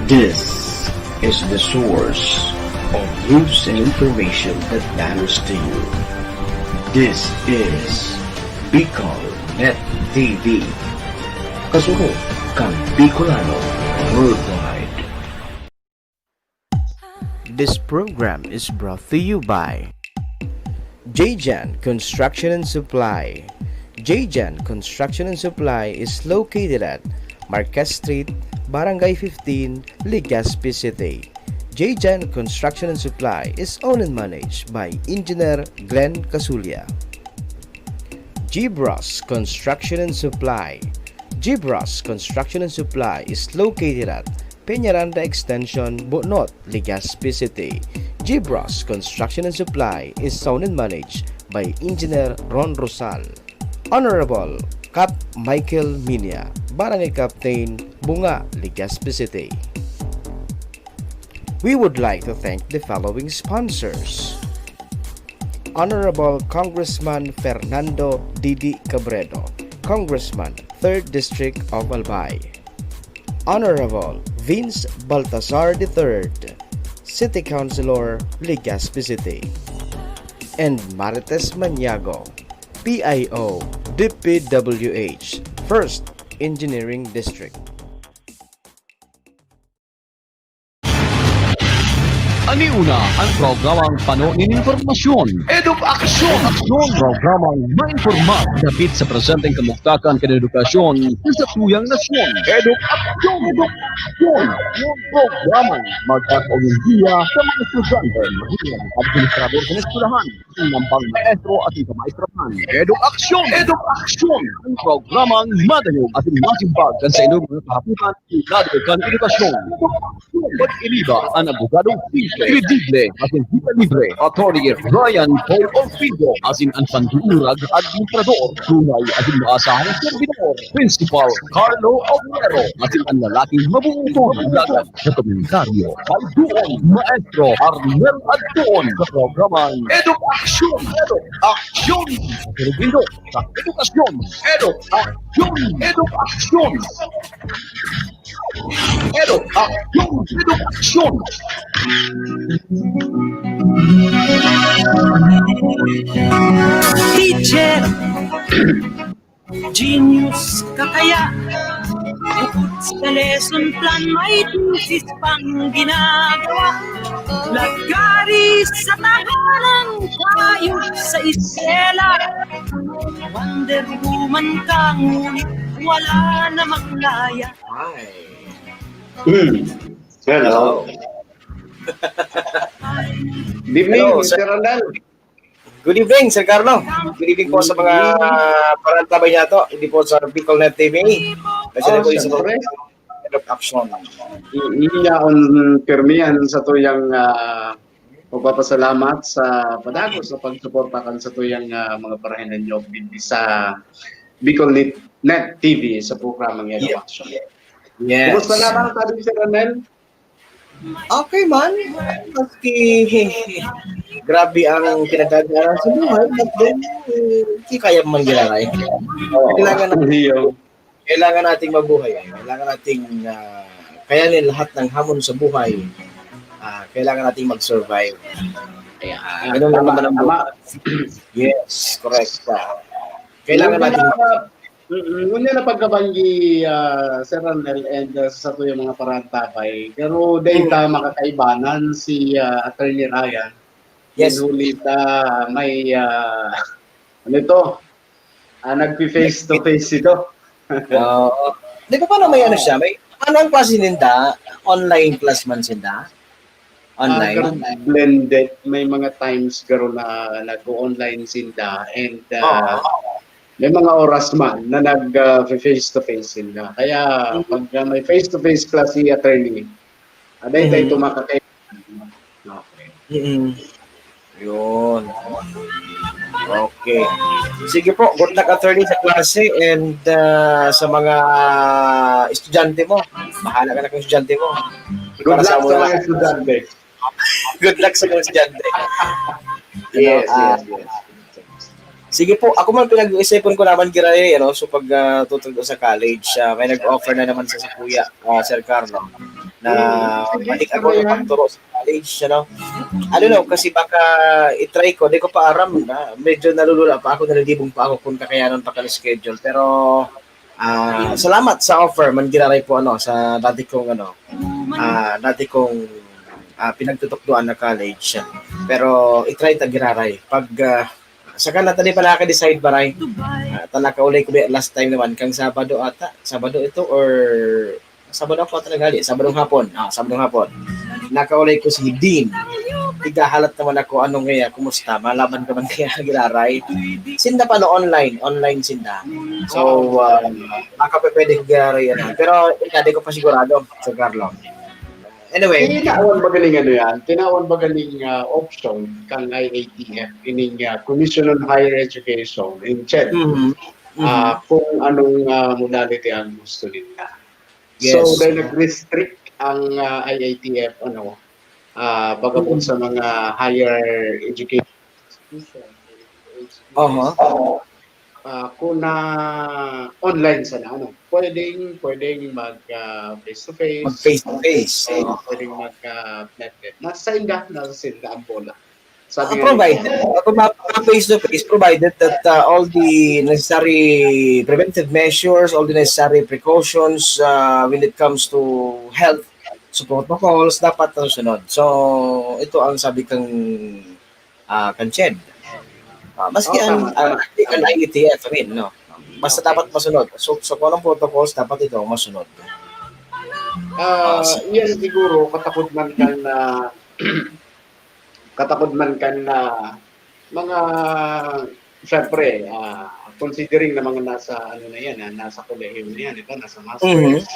This is the source of news and information that matters to you. This is Bicol Net TV. Kasunod kang Bicolano worldwide. This program is brought to you by Jjan Construction and Supply. Jjan Construction and Supply is located at Marquez Street, Barangay 15, Legazpi City. Jjan Construction and Supply is owned and managed by Engineer Glenn Casulia. Gibras Construction and Supply. Gibras Construction and Supply is located at Peñaranda Extension, Bonot, Legazpi City. Gibras Construction and Supply is owned and managed by Engineer Ron Rosal. Honorable Cap Michael Minya, Barangay Captain, Bunga, Legazpi City. We would like to thank the following sponsors: Honorable Congressman Fernando Didi Cabredo, Congressman, 3rd District of Albay. Honorable Vince Baltazar III, City Councilor, Legazpi City. And Marites Maniago, PIO, DPWH, 1st Engineering District. Aniuna ang programang panunin informasyon. Aksyon! Programang mainformat dapit sa presenteng kamugtakan kan edukasyon sa tuyang nasyon. Aksyon! Programang magkakaundiya sa mga estudyante, mahilang administrador sa eskwelahan, nambang maestro at ikamaestrahan. Aksyon! Ang programang madayog at masimbag kan sa inyong mga kahaputan kan edukasyon. Pag-iliba ang abogadong kredible at hindi libre. Attorney Ryan Paul Orfido asin ang sanduurag administrador. Tunay asin maasahang servidor. Principal Carlo Aguero asin ang lalaking mabubuton lagat sa komentaryo. Doon, Maestro Arnel Addoon sa programang Aksyon! Serbindo sa edukasyon. Aksyon! Teacher, genius ka kaya? Bukod sa lesson plan, may thesis pang ginagawa. Lagari sa tahanan, tayo sa iskela. Wonder Woman ka, ngunit wala namang laya. Hello. Good evening, Hello, Mr. Randall. Good evening, Sir Carlo. Good evening po sa mga parantabay niya to. Hindi po sa Bicol Net TV. Kasi na po yung sa Action. Iya on permian sa tuyang pagpapasalamat sa padago sa pagsuporta kan sa tuyang mga parahinan nyo sa Bicol Net TV sa programang yan. Action. Yes. Kumusta naman tayo, Sir Randall? Okay man. Maski grabe ang pinagdadaanan sa buhay. But then, hindi kaya man ginalay. Kailangan nating mabuhay. Kailangan nating kayanin lahat ng hamon sa buhay. Kailangan nating mag-survive. Ganun lang naman ang buhay. Yes, correct. Kailangan natin Ngunit na pagkabanggi Sir Randall and sa tuyang mga parantabay, pero data makakaibanan si Attorney Ryan. Yes. Ulit may nagpi-face to face ito. Di ba paano may ano siya? May anong klase ninda? Online class man sinda? Online? Blended. May mga times garo na nag-online sinda and may mga oras man na nag-face to face sila. Kaya pag may face to face class si attorney, aday tayo tumakakaibanan. Okay. Yun. Okay. Sige po, good luck attorney sa klase and sa mga estudyante mo. Bahala ka na kung estudyante mo. Good luck sa mga estudyante. Good luck sa mga estudyante. Yes. Sige po, ako man pinag-iisipon ko naman giray, so pag tutulog sa college, may nag-offer na naman sa kuya, Sir Carlo. na Sige, balik ano ako yan? na pagturo sa college, I don't know, kasi baka itry ko, di ko pa aram na, medyo nalulula pa ako, nalilibong pa ako kung kakayanan pa ka schedule, pero salamat sa offer, mangiraray po sa dati kong pinagtutukdoan na college, pero itry tagiraray, pag saka na tali pa nakaka-decide baray, talaka ulay ko last time naman, kang Sabado ito, or Sabado ako talaga Sabadong hapon. Nakaulay ko si Dean. Tigahalat naman ako anong kaya, kumusta? Malaban ka man kaya giraray. Sinda pa no online sinda. So, pwede ko giraray yan. Pero hindi ko pa sigurado sa Carlo. Anyway. Tinawon ba galing yan? Tinawon ba galing option kang IATF, ining Commission on Higher Education, in CHED, kung anong modality ang gusto nila. Yes. So, dahil nag-restrict ang IATF, pagabot sa mga higher education institution, kung na online sana, pwedeng mag face-to-face. Mag-face-to-face. Pwedeng mag-blended. Nasa sila ang bola. Provided, face-to-face, provided that all the necessary preventive measures, all the necessary precautions when it comes to health protocols, dapat sunod. So, ito ang sabi kang CHED. Maski ang IETF, basta dapat masunod. So kung anong protocols, dapat ito masunod. Yan siguro, katakot man na mga, syempre, considering na mga nasa nasa kolehiyo na yan, nasa masters,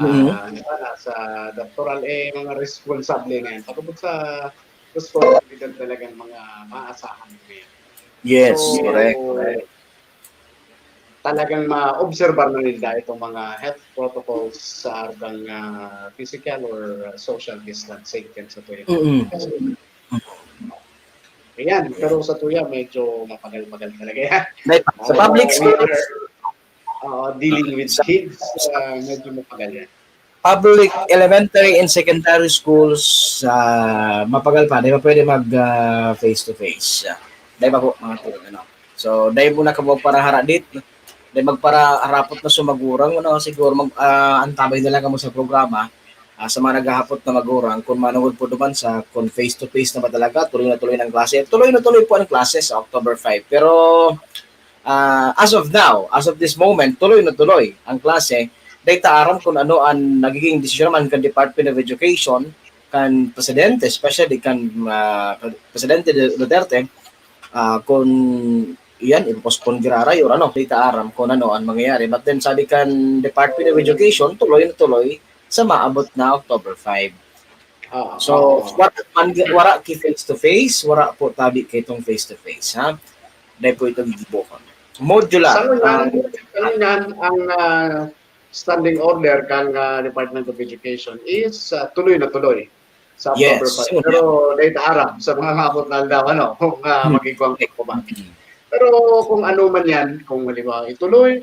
nasa doctoral, mga responsable na yan. Pagkabot sa responsibilidad talagang mga maasahan na yan. Yes, so, correct. Talagang ma-obserbar na nila itong mga health protocols sa arbang physical or social distancing sa tuya. Ayan, pero sa tuya medyo mapagal-pagal talaga yan. Sa public schools, dealing with kids, medyo mapagal yan. Public elementary and secondary schools, mapagal pa. Di ba pwede mag face-to-face? Dahil ba po, mga tulong, So, dahil muna ka mo para haradit, dahil magpara harapot na sumagurang, siguro antabay na lang mo sa programa, sa mga naghahapot na magurang, kung manungod po naman kung face-to-face na ba talaga, tuloy na tuloy ng klase. Tuloy na tuloy po ang klase sa October 5. Pero, as of this moment, tuloy na tuloy ang klase. Dahil taaram kung ano ang nagiging desisyon naman kan Department of Education, kan Presidente, especially kan Presidente Duterte, kung yan, i-postpone giraray or data aram kung ano ang mangyayari. But then sabi kan Department of Education, tuloy na tuloy sa maabot na October 5. So, wara ki face-to-face, wara po tabi kay itong face-to-face. Dahil po itong gibukan. Modular. Ang standing order kang Department of Education is tuloy na tuloy sa October 5. Pero data aram sa mga maabot na daw, kung magigwang ko ba. Pero kung ano man yan, kung halimbawa ituloy,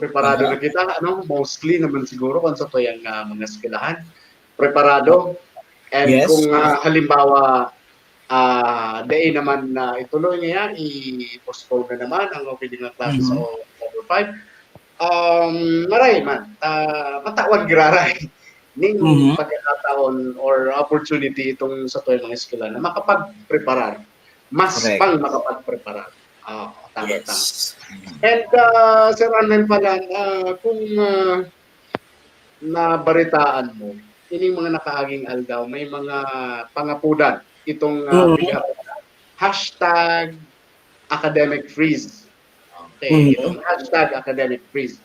preparado na kita, mostly naman siguro kung sa tuyang mga eskwelahan, preparado. And kung halimbawa, day naman na ituloy niya, i-postpone na naman ang opening ng classes sa October 5. Maray man, matawag giraray ning pagkakataon or opportunity itong sa tuyang mga eskwela na makapag-preparar. Mas pang makapag-preparar. Tama. And Sir Arnel pala, kung nabaritaan mo, ining mga nakaaging aldaw, may mga pangapudan itong hashtag academic freeze. Okay, itong hashtag academic freeze.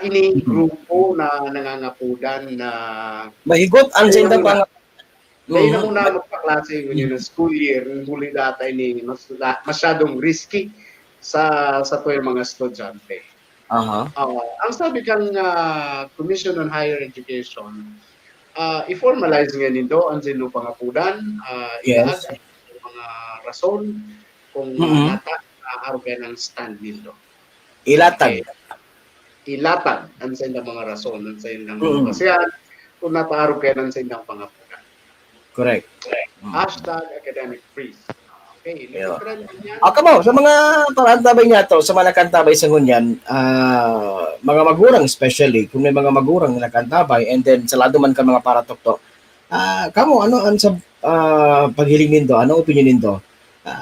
Ini grupo na nangangapudan na mahigot ang senda pang dahil na muna magpaklase ng school year, huli data ini masyadong risky sa tuyong mga estudyante. Ang sabi kang Commission on Higher Education, i-formalize nga nito ang sino pangapudan, ilaag mga rason kung data arugan ng stand nito. Ilatag ang sa mga rason, ang sa ilang kasiyan, kung nataro kayo ng sindang pangapunan. Correct. Hashtag academic freeze. Okay, Yeah. trend yan. Kamo, sa mga parantabay niya to, sa mga nakantabay sa ngunyan, mga magurang especially, kung may mga magurang na nakantabay, and then sa lado man ka mga paratokto, kamo, ano ang sa paghiling nindo? Ano opinion nindo?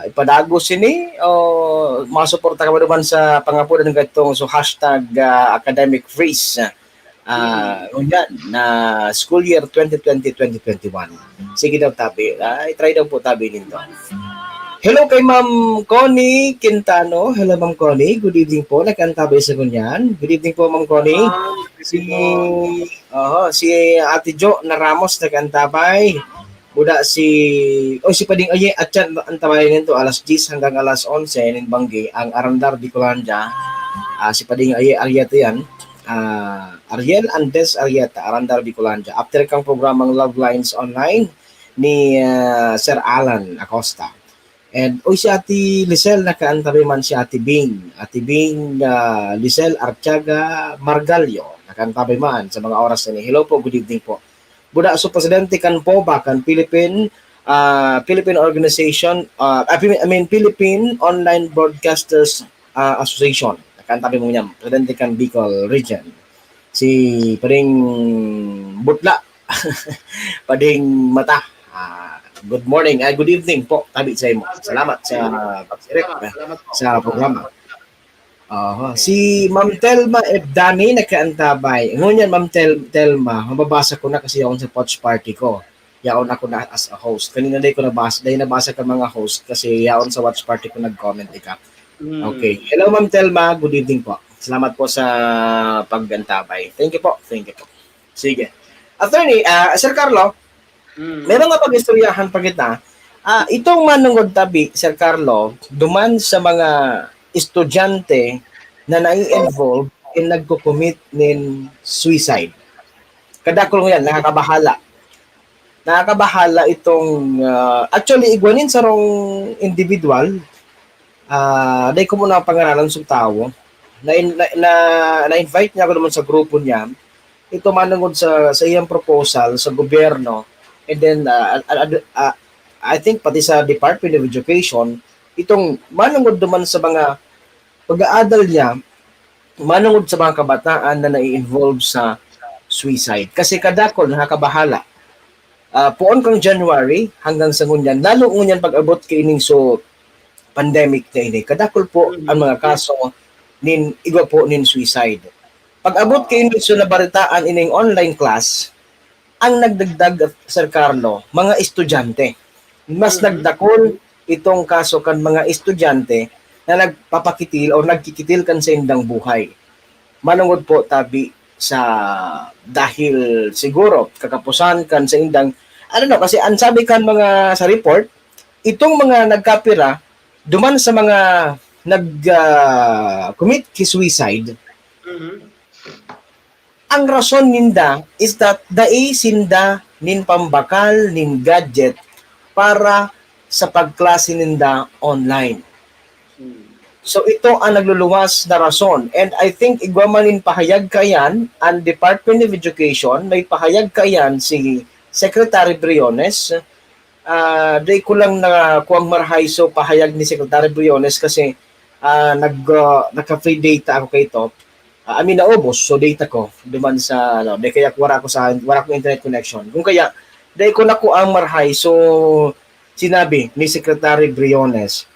Ipadago sini o masuporta ka ba naman sa pangapunan ng gatong so hashtag academic freeze ngunyan na school year 2020-2021. Sige daw tabi. I-try daw po tabi nindo. Hello kay Ma'am Connie Quintano. Hello Ma'am Connie. Good evening po. Nagkantabay sa kunyan. Good evening po Ma'am Connie. Si Ate Jo na Ramos nagkantabay. Buda si Pading Aye at yan ang tabayan nito alas 10 hanggang alas 11 in Banggi ang Arandar Bicolanja. Si Pading Aye Arieta yan. Ariel Andes Arieta Arandar Bicolanja. After kang programang Love Lines Online ni Sir Alan Acosta. And si Ate Lisel nakaantabi man si Ate Bing. Ate Bing Lisel Artiaga Margalio nakaantabi man sa mga oras na ni. Hello po, good evening po. Buda so presidente kan po ba kan Philippine Organization Philippine Online Broadcasters Association. Nakaantabi mo niya presidente kan Bicol Region. Si Pading Butla Pading Mata. Good morning, good evening po. Tabi sa imo. Salamat sa pagsirip sa programa. Si Ma'am Telma Ebdani nakaantabay. Ngunyan Ma'am Telma, mababasa ko na kasi ako sa watch party ko. Yaon ako na as a host. Kanina day ko nabasa, nabasa ka mga host kasi yaon sa watch party ko nag-comment ka. Okay. Hello Ma'am Telma, good evening po. Salamat po sa paggantabay. Thank you po. Sige. Attorney, Sir Carlo, may mga pag-istoryahan pa kita. Itong manungod tabi, Sir Carlo, duman sa mga estudyante na nai-involve in nagko-commit ng suicide. Kadakol yan, nakakabahala. Nakakabahala itong, actually, igwanin sa rong individual, dahil ko muna ang pangaralan sa tao, na-invite niya ako naman sa grupo niya, ito manungod sa iyang proposal sa gobyerno, and then, I think pati sa Department of Education, itong manungod duman sa mga pag-aadal niya, manungod sa mga kabataan na nai-involve sa suicide. Kasi kadakol, nakakabahala. Puon kang January hanggang sa ngunyan, lalo ngunyan pag-abot kaining so pandemic na ini, kadakol po ang mga kaso igwa po nin suicide. Pag-abot kaining so nabaritaan ining online class, ang nagdagdag, Sir Carlo, mga estudyante. Mas nagdakol itong kaso kan mga estudyante na nagpapakitil o nagkikitil kan sa indang buhay. Manungod po tabi sa dahil siguro kakapusan kan sa indang kasi ang sabi kan mga sa report, itong mga nagkapira duman sa mga nag-commit suicide. Ang rason ninda is that dai sinda nin pambakal nin gadget para sa pagklase ninda online. So ito ang nagluluwas na rason. And I think igwamanin pahayag kayan ang Department of Education, may pahayag kayan si Secretary Briones. Day ko lang na kuwang marhay so pahayag ni Secretary Briones kasi naka-free data ako kay ito. Naubos so data ko duman sa day kaya wala ko internet connection. Kung kaya day ko na ko ang marhay so sinabi ni Secretary Briones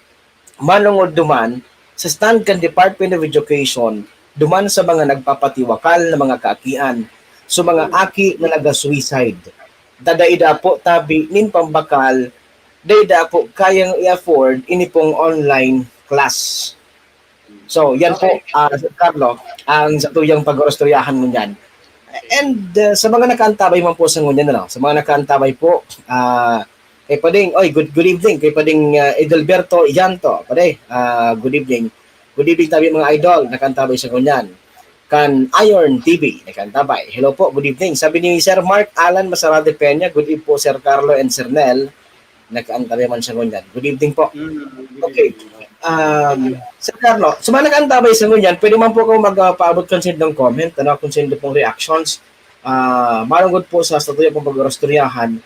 manungod duman sa stand kan Department of Education duman sa mga nagpapatiwakal na mga kaakian so mga aki na naga-suicide dadaida po tabi nin pambakal dayda po kayang i-afford inipong online class. So yan po Carlo ang tuyang pag-orostoryahan mo yan. And sa mga nakaantabay man po sa ngunyan sa mga nakaantabay po kay Pading, good evening. Kay Pading Edelberto Ianto. Pade, good evening. Good evening tabi mga idol. Nakantabay sa kunyan. Kan Iron TV. Nakantabay. Hello po, good evening. Sabi ni Sir Mark Alan Masarade Peña. Good evening po Sir Carlo and Sir Nel. Nakantabay man sa kunyan. Good evening po. Okay. Sir Carlo, sa mga nakantabay sa kunyan, pwede man po ako magpaabot kung sino ng comment, kung sino pong reactions. Marunggod po sa statuya pong pag-orastoryahan,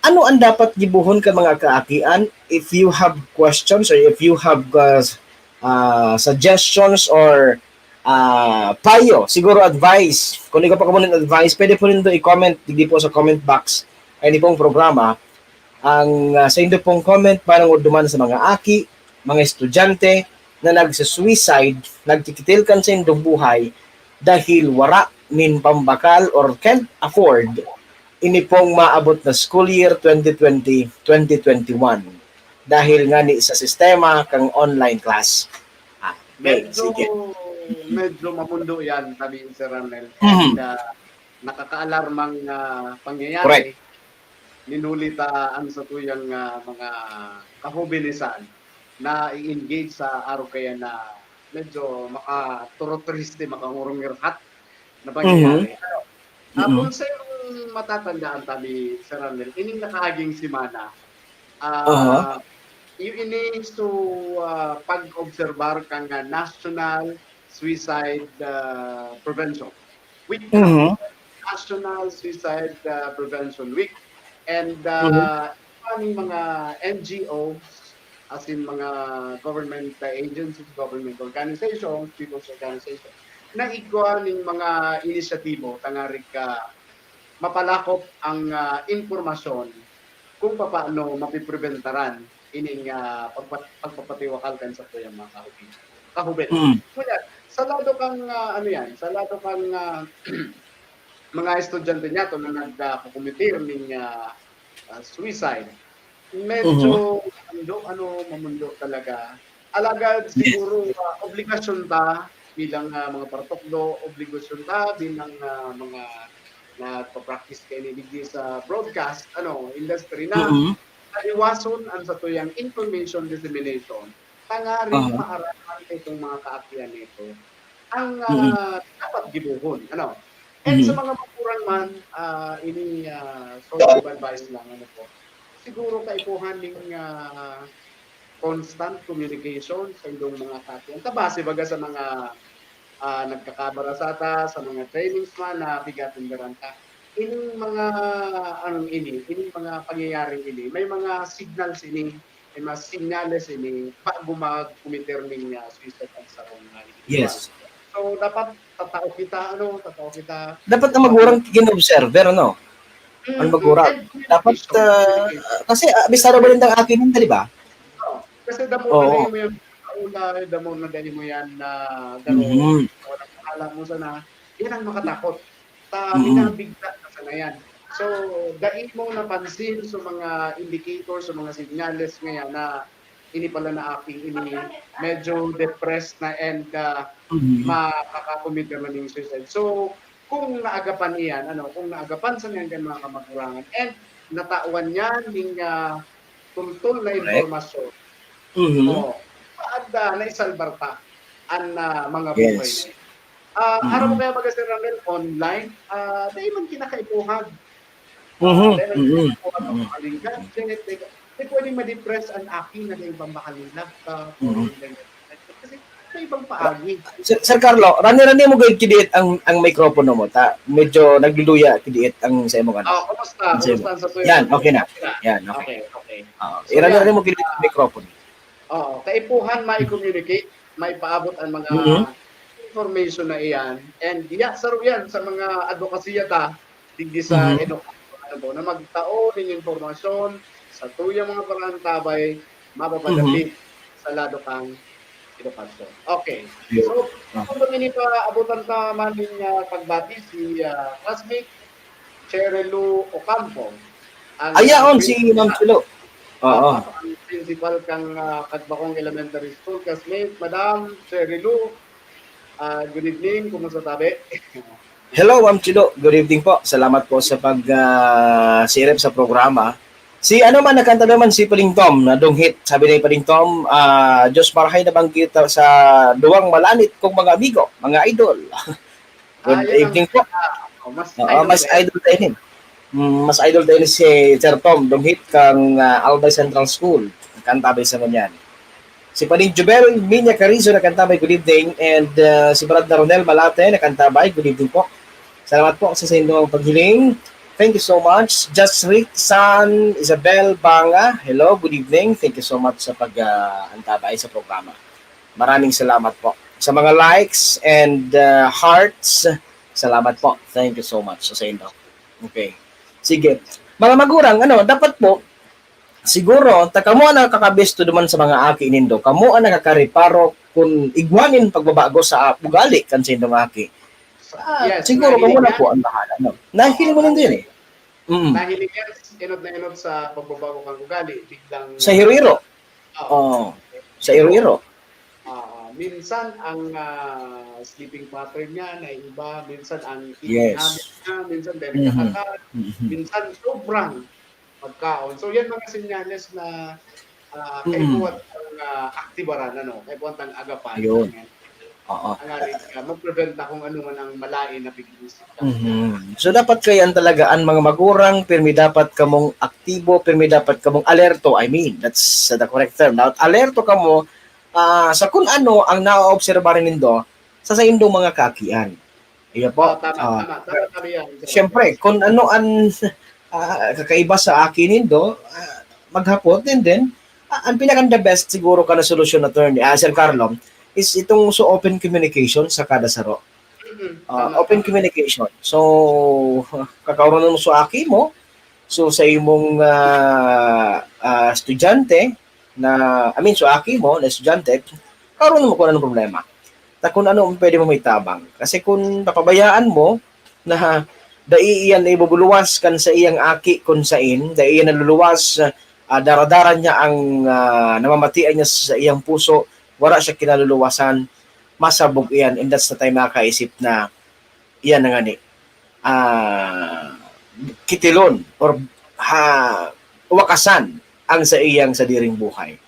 ano ang dapat gibuhon ka mga kaakian if you have questions or if you have suggestions or payo, siguro advice. Kung ikaw pa ka ng advice, pwede po rin doon i-comment hindi po sa comment box ay hindi pong programa. Ang sa hindi pong comment, parang duman sa mga aki, mga estudyante na nagsa-suicide, nagtikitilkan sa indong buhay dahil wara min pambakal or can't afford ini pong maabot na school year 2020-2021 dahil nga ni sa sistema kang online class. Sige. Medyo mamundo yan, sabi Sir Ramel. Mhm. Nakakaalarmang pangyayari. Correct. Ninulitaan sa tuyang mga kahubilisan na i-engage sa araw kaya na medyo makaturo-triste, makangurong-irhat na pangyayari. Kung sa yung matatandaan tabi, Sir Ramel, ining nakahaging simana, yung inis to pag-obserbar kang National Suicide Prevention Week. National Suicide Prevention Week. And yung mga NGOs, as in mga government agencies, government organizations, people's organizations, na igwa ng mga inisyatibo, tangarig mapalakop ang informasyon kung paano mapipreventaran ining pagpapatiwakal kan sa tuyang mga kahubit. Kaya, sa lado kang sa lado kang mga estudyante niya to na nagkukumitir ng suicide, medyo mamundo talaga. Alagad siguro obligasyon ta bilang mga partokdo, obligasyon ta bilang mga nagpa-practice kayo ni sa broadcast industry na iwason ang sa tuyang information dissemination tangaring maaraman itong mga kaakyan nito ang dapat gibuhon and sa mga makurang man ini social advice lang po siguro kaipuhan ng constant communication sa indong mga kaakyan tabase baga sa mga nagkakabarasata sa mga trainings man na bigatin garanta ining mga ining mga pangyayaring ini may mga signals ini may mga signales ini bago mag-committer ng suicide at sarong yes. So dapat tatao kita dapat na magurang kin-observer ano magurang dapat kasi bisaro ba rin ang akin hindi ba kasi damo mo yung damo na dali mo yan na gano'n alam mo sana yan ang makatakot minabigla na sana yan so dahil mo napansin sa mga indicators sa mga signales ngayon na ini pala na aking ini medyo depressed na and makakakomit naman yung suicide so kung naagapan iyan kung naagapan sa mga mga kamagurangan and natawan niya ng tuntol na informasyon na isalbarta ang mga buhay. Araw mo kaya mag-Sir Ramel online, dahil man kinakaipuhan. Dahil pwedeng ma-depress ang aking na ibang makalinag. Kasi may ibang paagi. Sir Carlo, rani-rani mo gayud kidiit ang mikropono mo ta. Medyo nagluluya kidiit ang sa imo kanang. Kumusta? Kumusta sa tuyo? Yan, okay na. Yan, okay. Rani-rani mo kidiit ang mikropono. Kaipuhan mai-communicate, may paabot ang mga information na iyan. And saro yan sa mga advokasya digdi sa edukasyon na magtao ng informasyon sa tuyang mga parantabay mapapadapit sa lado kang edukasyon. Okay. So, kung hindi pa abutan ka man ng pagbati si classmate Cherelu Ocampo. Ayaon si Ma'am Chulo. Ang principal kang Kadbakong Elementary School, classmate, Madam Cherelu. Good evening, kumusta tabi? Hello, Ma'am Chulo. Good evening po. Salamat po sa pag-sirip sa programa. Si man nakanta naman si Paling Tom na dong hit. Sabi ni Paling Tom, Diyos marahay na banggit sa duwang malanit kong mga amigo, mga idol. Good evening po. Mas idol tayo mas idol tayo si Sir Tom, dong hit kang Albay Central School. Kantabay sa manyan. Si Paling Jubel Minya Carizo na kantabay, good evening. And si Brad Ronel Malate na kantabay, good evening po. Salamat po sa inyong paghiling. Thank you so much. Just Rick San, Isabel Banga. Hello, good evening. Thank you so much sa pag-antabay sa programa. Maraming salamat po. Sa mga likes and hearts, salamat po. Thank you so much sa inyo. Okay. Sige. Mga magurang, dapat po, siguro, kamo ang nakakabesto duman sa mga aki nindo. Kamo ang nakakariparo kung igwanin pagbabago sa ugali kan sa indong aki. Yes, Siguro nahilig kamo na yan. po ang bahala. Nahiling mo din din eh. Nahilig yan, inod na inod sa pagbabago ng ugali. Biglang, Sa Iloilo. Oo. Sa Iloilo. Minsan ang sleeping pattern niya na iba, minsan ang Yes. eating habit niya, minsan very katakan, minsan sobrang pagkaon. So yan mga senyales na kaibuhat ang aktibaran, kaibuhat ang agapan. Ayun. Mag-prevent kung ano man ang malain na pag-iisip. So dapat kayan talaga ang mga magurang, pirmi dapat kamong aktibo, pirmi dapat kamong alerto. I mean, that's the correct term. Now, alerto kamo sa kung ano ang na-obserbahan nindo sa indong mga kakian. Iya po. Tama yan. Siyempre, kung ano ang kakaiba sa akin nindo, maghapon din, ang pinaka-the best siguro ka na solusyon na turn, Sir Carlo, is itong open communication sa kada saro. Open communication. So, kakauran mo sa aki mo, so sa imong estudyante, sa aki mo, na estudyante, karon mo kung anong problema. Kung ano pwede mo may tabang. Kasi kung papabayaan mo, na daiiyan na ibubuluwas kan sa iyang aki kung sain, daiiyan naluluwas, daradaran niya ang namamatian niya sa iyang puso, wala siya kinaluluwasan, masabog iyan, and that's the time makaisip na iyan na nga ni kitilon or wakasan ang sa iyang sadiring buhay.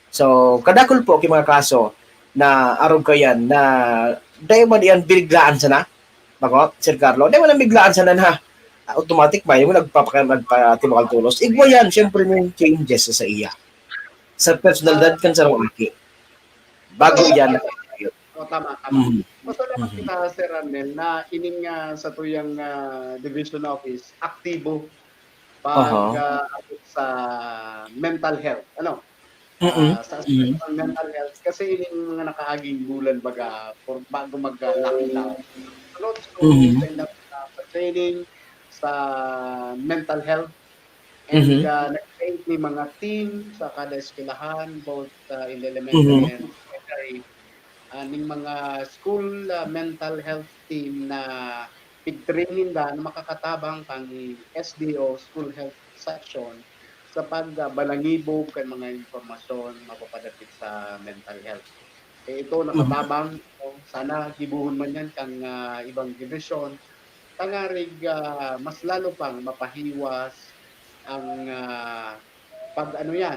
So, kadakol po mga kaso na arog kayan na dahil man iyan biglaan sana, bako, Sir Carlo, dahil man biglaan sana na automatic ba, yung nagpatibakal tulos, igwa yan, syempre may changes sa iya. Sa personalidad kan sa aki. Bago yan. Tama. Masalamat kita, Sir Arnel, na ining sa tuyang division office, aktibo sa mental health. Sa mental health. Kasi ining mga nakaaging bulan bago mag-lockdown. Sa training, sa mental health, and nag-train ni mga team sa kada eskwelahan, both in elementary and secondary, ning mga school mental health team na pig-training na makakatabang kang SDO, school health section, sa pagbalangibog kan mga informasyon mapapadapit sa mental health. Ito nakatabang, sana gibuhon man yan kang ibang division, tangarig mas lalo pang mapahiwas ang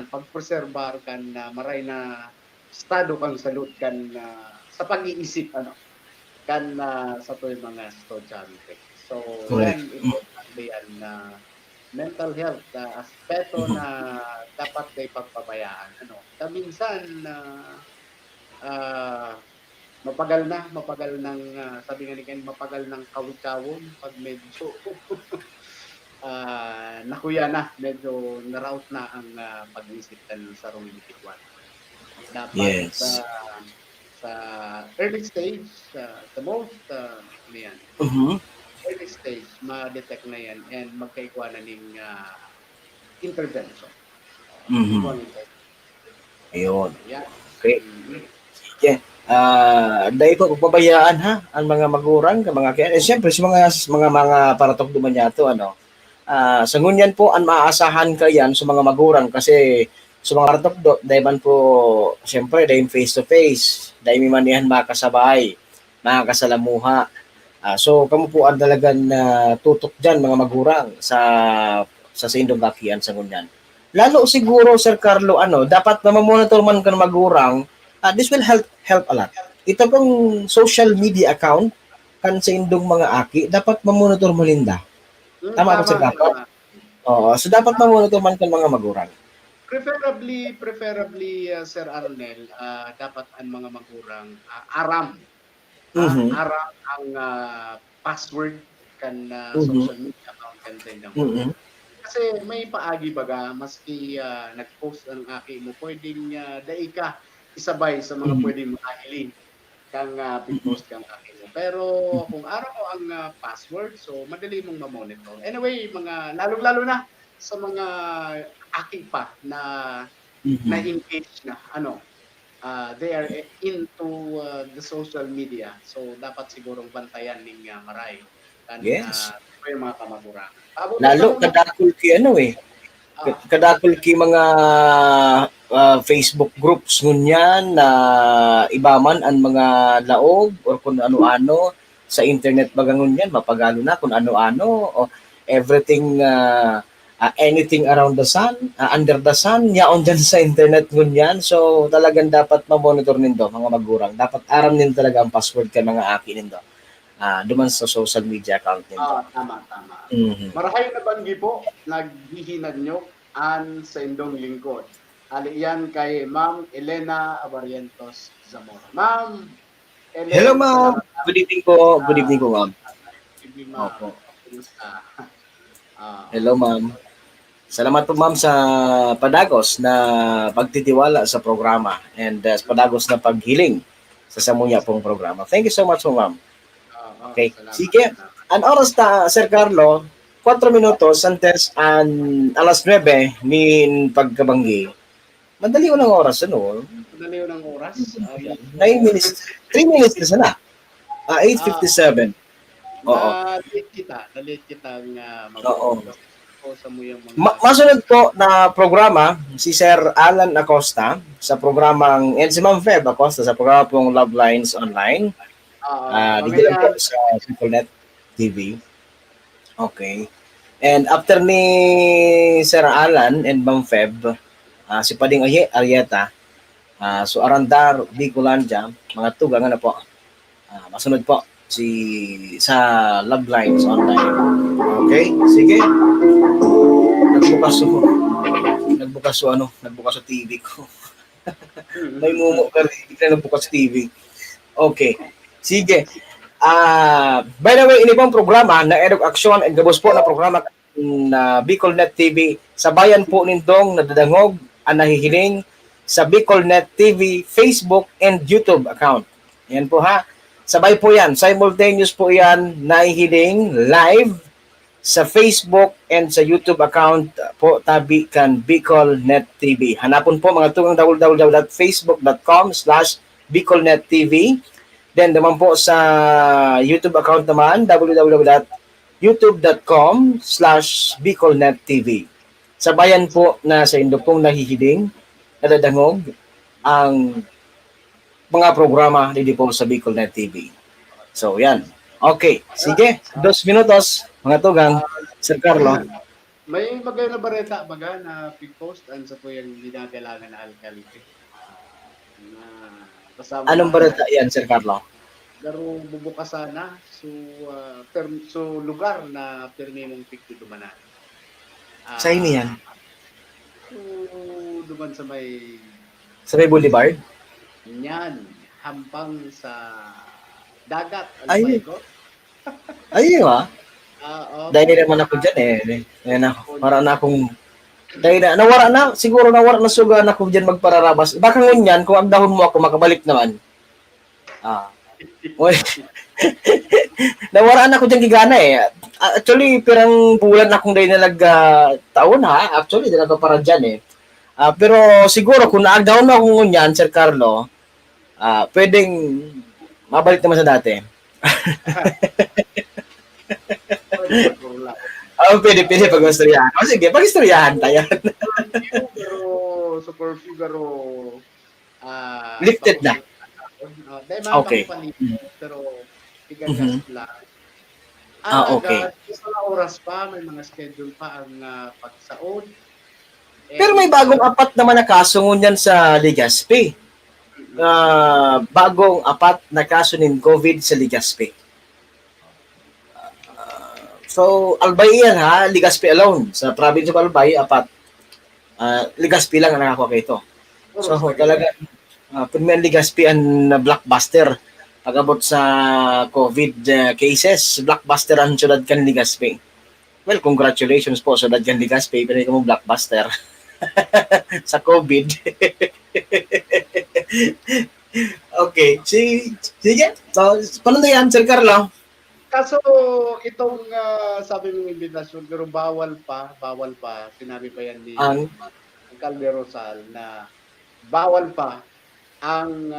pag-preserbar kan maray na estado kang salud kan sa pag-iisip kan sa tuwing mga estudyante. So, yan importante yan na mental health aspeto na dapat kay pagpabayaan. Minsan mapagal ng sabi nga ni Ken, mapagal ng kawit-kawon pag medyo nakuya na, medyo na-route na ang pag-isip sa rong individual. Dapat sa early stage, the most early stage, ma-detect na yan and magkaikuha na ng intervention. Ayun. Okay. Yeah. Dahil ko pabayaan ang mga magurang, mga kaya siyempre sa mga paratok duman yato sa ngunyan po ang maaasahan kayan sa mga magurang kasi sa mga paratok dahil man po siyempre dahil face to face, dahil may manihan makasabay, makasalamuha. So kamo po ang talagang tutok diyan mga magurang sa indong bakian sa ngunyan. Lalo siguro Sir Carlo dapat na monitor man kan magurang. This will help a lot. Ito pong social media account kan sa indong mga aki, dapat mamonitor mo linda. Tama ba Sir Carlo? So dapat mamonitor man kan mga magurang. Preferably Sir Arnel, dapat ang mga magurang aram ang password kan Mhm. social media account kan sa indang Mhm. kasi may paagi baga maski nag-post ang aki mo pwedeng dai ka isabay sa mga Mhm. pwedeng makahiling kang Mhm. pig-post kang aki mo. Pero kung araw mo ang password, so madali mong ma-monitor. Anyway, mga lalong-lalo na sa mga aki pa na Mhm. na-engage na they are into the social media. So dapat sigurong bantayan ning maray kan Yes. yung mga kamagurang. Abo may Lalo tanong na kadakol ki ano eh, ah, kadakol ki mga Facebook groups ngunyan na ibaman ang mga laog or kung ano-ano sa internet baga ngunyan mapagalo na kung ano-ano o everything anything around the sun, under the sun, yaon dyan sa internet ngunyan. So talagang dapat ma-monitor nindo mga magurang. Dapat aram din talaga ang password ka mga aki nindo. Duman sa social media account nindo. tama. Mhm. Marahay na banggi po, naghihinag nyo an sa indong lingkod. Ali yan kay Ma'am Elena Abarientos Zamora. Ma'am Hello Ellen, ma'am. salamat Good evening po. Good sa evening po ma'am. Sige ma'am, Opo. kumusta? Ah, Hello ma'am. Salamat po ma'am sa padagos na pagtitiwala sa programa and sa padagos na paghiling sa samuya pong programa. Thank you so much po ma'am. Okay. Sige. salamat. An oras ta, Sir Carlo, 4 minutos antes an alas 9 min pagkabanggi. Madali unang oras ano? Madali yun ang oras. 9 minutes. 3 minutes na sana. Ah, 8:57. Oo. na-late kita nga Oo. mag-focus ko sa mo yung mga Masunod po na programa si Sir Alan Acosta sa programang and si Ma'am Feb Acosta sa programa pong Love Lines Online. Dito lang po mamaya sa Simplenet TV. Okay. And after ni Sir Alan and Ma'am Feb, si Pading Arieta, so Arandar, Bicolandia, mga tugang na po. Masunod po sa Love Lines Online. Okay? Sige. Nagbukas sa TV ko. May mumo ka rin, hindi ka nagbukas TV. Okay. Sige. By the way, ini pong programa na Eduk Aksyon and gabos po na programa na BicolNet TV sa bayan po nindong nadadangog ang nahihiling sa BicolNet TV Facebook and YouTube account. Yan po ha. Sabay po yan. Simultaneous po yan nahihiling live sa Facebook and sa YouTube account po tabi kan BicolNet TV. Hanapon po mga tugang www.facebook.com/BicolNet TV. Then naman po sa YouTube account naman www.youtube.com/BicolNet TV. Sabayan po na sa indo pong nahihiling, nadadangog ang mga programa dito po sa BicolNet TV. So yan. Okay, sige. 2 minutos, mga tugang, Sir Carlo. may bagay na bareta baga na pig-post an sa po yung ginagalagan na alkalite. Na kasama Anong barata yan, Sir Carlo? Garo bubukas sana so lugar na pirmi mong pigto dumanan. Sa inyo yan? So duman sa may Sa may boulevard? Yan, hampang sa dagat. Ay. Ko? Ayun ha. Dahil naman ako dyan eh. Ayan ako. Para na akong dahil nawara na, siguro nawara na suga na ako dyan magpararabas. Baka ngunyan, kung ang dahon mo ako, makabalik naman. Nawara na ako dyan gigana eh. Actually, pirang bulan akong dahil nalag taon ha. Actually, dahil ako para dyan eh. Pero siguro, kung naagdahon mo ako ngunyan, Sir Carlo, pwedeng mabalik naman sa dati. Pwede pag-istoryahan. Sige, pag-istoryahan tayo. Sa curfew, garo, lifted na. Okay. Pero, tigas lang. Okay. Sa oras pa, may mga schedule pa ang pagsaod. Pero may bagong apat naman na kaso ngunyan sa Legazpi. Bagong apat na kaso ng COVID sa Legazpi. So, Albay yan ha, Legazpi alone. Sa province of Albay, apat. Legazpi lang ang nakakuha ito. So, talaga, Premier Legazpi ang blockbuster pag-abot sa COVID cases, blockbuster ang syudad kan Legazpi. Well, congratulations po sa syudad kan Legazpi, pero mo blockbuster sa COVID. Okay, sige. So, paano na yan, Sir Carlo? Kaso itong sabi mong imbitasyon, pero bawal pa, sinabi pa yan ni Alcalde Rosal na bawal pa ang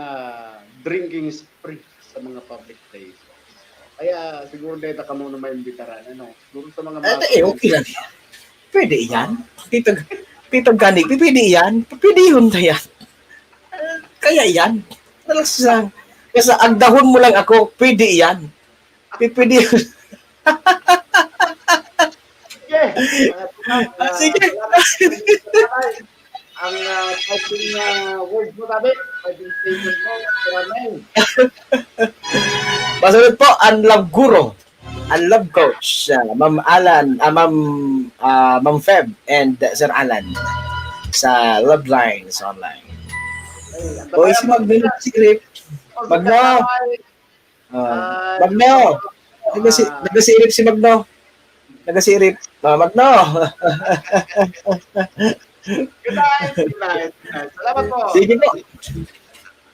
drinking spree sa mga public places. Kaya siguro dito ka muna maimbitaran, siguro sa mga Okay lang. Pwede yan. Tito Gani, pwede yan. Pwede yun na yan. Kaya yan. Talagang lang. Kasi ang dahon mo lang ako, pwede yan. Pwede yun. Sige. Ang fighting words mo tabi, fighting statement mo, maraming. Masunod po, ang love guru, ang love coach, Ma'am Alan, Ma'am Feb, and Sir Alan sa Love Lines Online. O si Magno, si Grip. Magno! Magno! Nagasiirip si Magno. Nagasiirip. Magno! Salamat po. Sige po.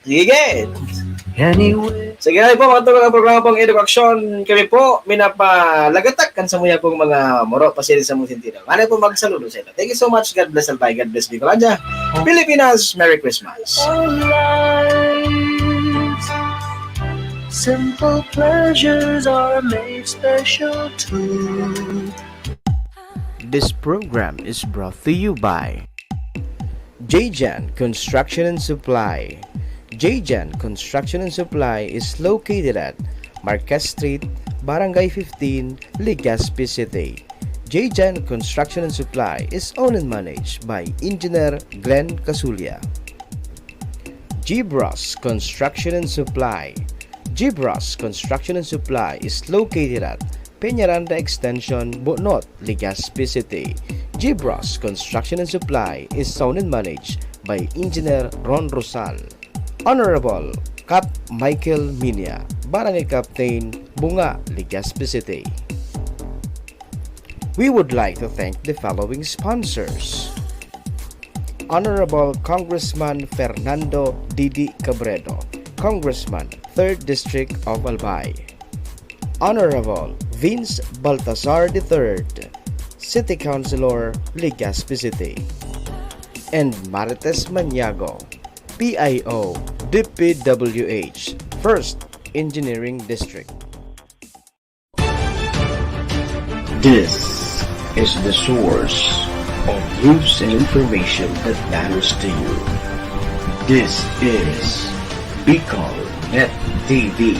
Sige. Sige na po, mga mga programa pong edukasyon. Kami po, minapalagatak kan sa muya pong mga moro pasili sa mong sentido. Ano po magsaludo sa ito. Thank you so much. God bless Albay. God bless Bicolanja. Pilipinas, Merry Christmas. Simple pleasures are made special too. This program is brought to you by J-Jan Construction and Supply. J-Jan Construction and Supply is located at Marquez Street, Barangay 15, Legazpi City. J-Jan Construction and Supply is owned and managed by Engineer Glenn Casulia. G-Bros Construction and Supply. G-Bros Construction and Supply is located at Peñaranda Extension, Bonot, Legazpi City. G-Bros Construction and Supply is owned and managed by Engineer Ron Rosal. Honorable Cap Michael Minya, Barangay Captain, Bunga, Legazpi City. We would like to thank the following sponsors. Honorable Congressman Fernando Didi Cabredo, Congressman, 3rd District of Albay. Honorable Vince Baltazar III, City Councilor, Legazpi City. And Marites Maniago, PIO, DPWH, 1st Engineering District. This is the source of news and information that matters to you. This is Bicol Net TV.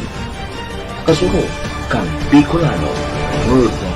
Kasunod kang Bicolano Worldwide.